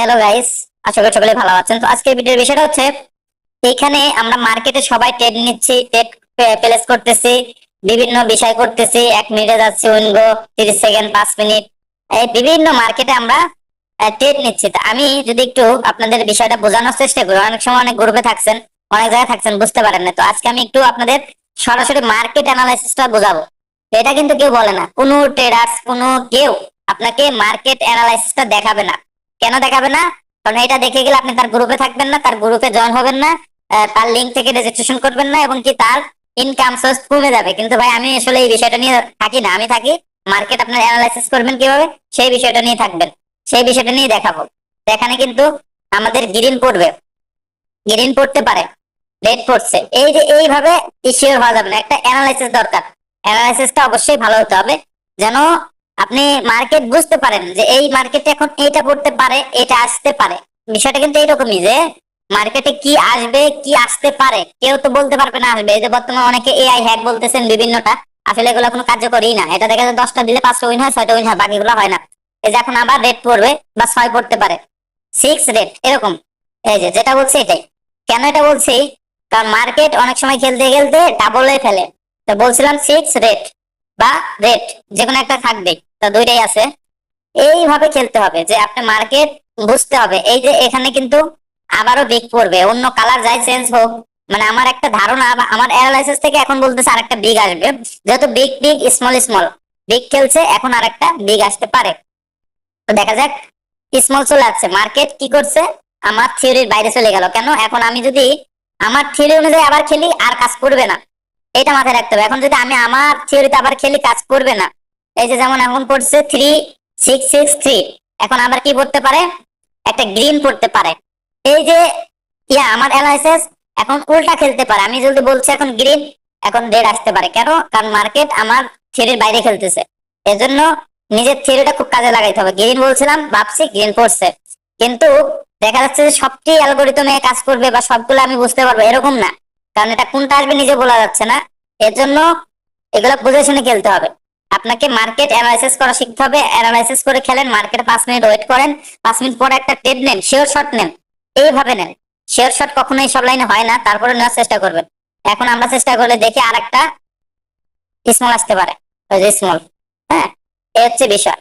Hello guys, আশা করি সকলে ভালো আছেন। তো আজকের ভিডিওর বিষয়টা হচ্ছে এখানে আমরা মার্কেটে সবাই ট্রেড নিচ্ছি, ট্রেড প্লেস করতেছি, বিভিন্ন বিষয় করতেছি। 1 মিনিটে যাচ্ছে উইনগো, 30 সেকেন্ড, 5 মিনিট, এই বিভিন্ন মার্কেটে আমরা ট্রেড নিচ্ছি। তো আমি যদি একটু আপনাদের বিষয়টা বোঝানোর চেষ্টা করি, অনেক সময় অনেক গ্রুপে থাকছেন, অনেক জায়গায় থাকছেন, বুঝতে পারেন না। তো আজকে আমি একটু আপনাদের সরাসরি মার্কেট অ্যানালাইসিসটা বোঝাবো। তো এটা কিন্তু কেউ বলে না, কোনো ট্রেডার্স, কোনো কেউ আপনাকে মার্কেট অ্যানালাইসিসটা দেখাবে না। কেন দেখাবে না? কারণ এটা দেখে গেলে আপনি তার গ্রুপে থাকবেন না, তার গ্রুপে জয়েন হবেন না, তার লিঙ্ক থেকে রেজিস্ট্রেশন করবেন না, এবং কি তার ইনকাম সোর্স কমে যাবে। কিন্তু ভাই আমি আসলে এই বিষয়টা নিয়ে থাকি না, আমি থাকি মার্কেট আপনার অ্যানালাইসিস করবেন কিভাবে সেই বিষয়টা নিয়ে থাকবেন, সেই বিষয়টা নিয়ে দেখাবো। তো এখানে কিন্তু আমাদের গ্রিন পড়বে, গ্রিন পড়তে পারে, রেড পড়ছে, এই যে এইভাবে শিওর হওয়া যাবে না, একটা অ্যানালাইসিস দরকার। অ্যানালাইসিসটা অবশ্যই ভালো হতে হবে, যেন আপনি মার্কেট বুঝতে পারেন যে এই মার্কেটে এখন এইটা পড়তে পারে, এটা আসতে পারে। বিষয়টা কিন্তু এইরকমই যে মার্কেটে কি আসবে, কি আসতে পারে কেউ তো বলতে পারবে না আসবে। এই যে বর্তমানে অনেকে এআই হ্যাক বলতেছেন বিভিন্নটা, আসলে এগুলো কোনো কার্যকরী না। এটা দেখা যায় 10টা দিলে 5টা উইন হয়, 6টা উইন হয়, বাকিগুলো হয় না। এই যে এখন আবার রেড পড়বে বা 6 পড়তে পারে, 6 রেড এরকম। এই যে যেটা বলছে এটাই। কেন এটা বলছি? কারণ মার্কেট অনেক সময় খেলতে খেলতে ডাবলে ফেলে। তো বলছিলাম 6 রেড বা রেড, যে কোনো একটা থাকবে, তো দুইটাই আছে। এইভাবে খেলতে হবে যে আপনি মার্কেট বুঝতে হবে। এই যে এখানে কিন্তু আবারও বিগ পড়বে, অন্য কালার যাই চেঞ্জ হোক, মানে আমার একটা ধারণা বা আমার অ্যানালাইসিস থেকে এখন বলতেছে আরেকটা বিগ আসবে। যেহেতু big big small small, big খেলছে, এখন আরেকটা বিগ আসতে পারে। তো দেখা যাক। স্মল চলে আসছে, মার্কেট কি করছে, আমার থিওরির বাইরে চলে গেল। কেন? এখন আমি যদি আমার থিওরি অনুযায়ী আবার খেলি আর কাজ করবে না, এটা মাথায় রাখতে হবে। এখন যদি আমি আমার থিওরিতে আবার খেলি, কাজ করবে না। এই যে যেমন এখন পড়ছে 3663, এখন আবার কি পড়তে পারে, একটা গ্রিন পড়তে পারে। এই যে আমার অ্যানালাইসিস এখন উল্টা খেলতে পারে। আমি যদি বলছি এখন গ্রিন, এখন রেড আসতে পারে। কেন? কারণ মার্কেট আমার থিওরির বাইরে খেলতেছে। এজন্য নিজের থিওরিটা খুব কাজে লাগাইতে হবে। গ্রিন বলছিলাম, ভাবছি গ্রিন পড়ছে, কিন্তু দেখা যাচ্ছে যে সবটি অ্যালগোরিদমে কাজ করবে বা সবগুলো আমি বুঝতে পারবো এরকম না। কারণ এটা কোনটা আসবে নিজে বলা যাচ্ছে না। এর জন্য এগুলো বুঝে শুনে খেলতে হবে। আপনাকে মার্কেট অ্যানালাইসিস করা শিখতে হবে। অ্যানালাইসিস করে খেলেন, মার্কেটে 5 মিনিট ওয়েট করেন, 5 মিনিট পরে একটা ট্রেড নেন, শিওর শট নেন। এইভাবে নেন। শিওর শট কখনোই সব লাইনে হয় না, তারপরে নেওয়ার চেষ্টা করবেন। এখন আমরা চেষ্টা করলে দেখি আর একটা স্মল আসতে পারে, ওই যে স্মল। হ্যাঁ, এই হচ্ছে বিষয়।